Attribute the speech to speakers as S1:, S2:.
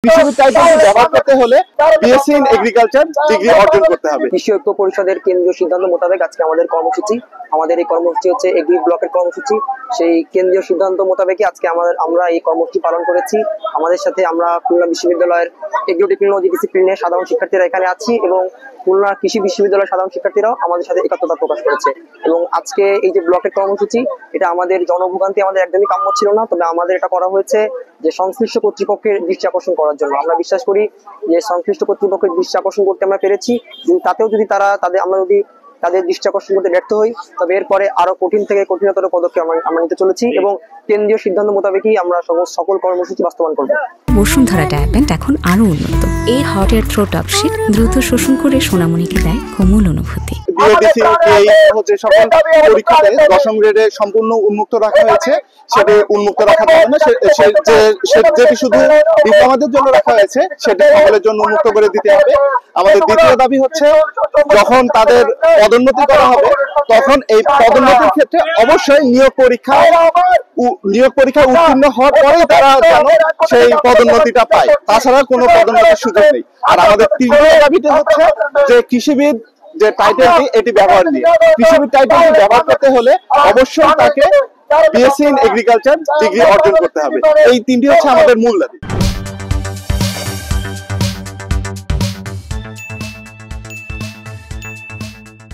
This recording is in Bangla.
S1: কৃষি টাইটেল ব্যবহার করতে হলে বিএসসি ইন এগ্রিকালচার ডিগ্রি অর্জন করতে হবে।
S2: কৃষি ঐক্য পরিষদের কেন্দ্রীয় সিদ্ধান্ত মোতাবেক আজকে আমাদের এই কর্মসূচি হচ্ছে এগ্রি ব্লকের কর্মসূচি। সেই কেন্দ্রীয় সিদ্ধান্ত মোতাবেকই আজকে আমরা এই কর্মসূচি পালন করেছি। আমাদের সাথে আমরা খুলনা বিশ্ববিদ্যালয়ের এগ্রো টেকনোলজি ডিসিপ্লিনের সাধারণ শিক্ষার্থীরা এখানে আছি এবং খুলনা কৃষি বিশ্ববিদ্যালয়ের সাধারণ শিক্ষার্থীরাও আমাদের সাথে একাত্মতা প্রকাশ করেছে। এবং আজকে এই যে ব্লকের কর্মসূচি, এটা আমাদের জনভোগান্তি আমাদের একদমই কাম্য ছিল না, তবে আমাদের এটা করা হয়েছে যে সংশ্লিষ্ট কর্তৃপক্ষের দৃষ্টি আকর্ষণ করার জন্য। আমরা বিশ্বাস করি যে সংশ্লিষ্ট কর্তৃপক্ষের দৃষ্টি আকর্ষণ করতে আমরা পেরেছি। যদি আমরা তাদের দৃষ্টি আকর্ষণ করতে ব্যর্থ হই, তবে এরপরে আরো কঠিন থেকে কঠিনতর পদক্ষেপ আমরা নিতে চলেছি এবং কেন্দ্রীয় সিদ্ধান্ত মোতাবেকই আমরা সকল কর্মসূচি বাস্তবায়ন করব।
S3: বসুন্ধরা ডায়াপেন্ট এখন আরো উন্নত। এই hot air through top sheet দ্রুত শোষণ করে সোনামণিকে দেয় কোমল অনুভূতি।
S1: সকল পরীক্ষাতে দশম গ্রেডে সম্পূর্ণ উন্মুক্ত রাখা হয়েছে, সেটি উন্মুক্ত রাখা যাবে না। যেটি শুধু ডিপ্লোমাদের জন্য রাখা হয়েছে সেটি সকলের জন্য উন্মুক্ত করে দিতে হবে। আমাদের দ্বিতীয় দাবি হচ্ছে, যখন তাদের পদোন্নতি করা হবে তখন এই পদোন্নতির ক্ষেত্রে অবশ্যই নিয়োগ পরীক্ষা উত্তীর্ণ হওয়ার পরেই তারা যেন সেই পদোন্নতিটা পায়, তাছাড়া কোনো পদোন্নতির সুযোগ নেই। আর আমাদের তৃতীয় দাবিটা হচ্ছে যে কৃষিবিদ যে টাইটেলটি এটি ব্যবহার নিয়ে। কৃষিবিদ টাইটেলটি ব্যবহার করতে হলে অবশ্যই তাকে বিএসসি ইন এগ্রিকালচার ডিগ্রি অর্জন করতে হবে। এই তিনটি হচ্ছে আমাদের মূল দাবি।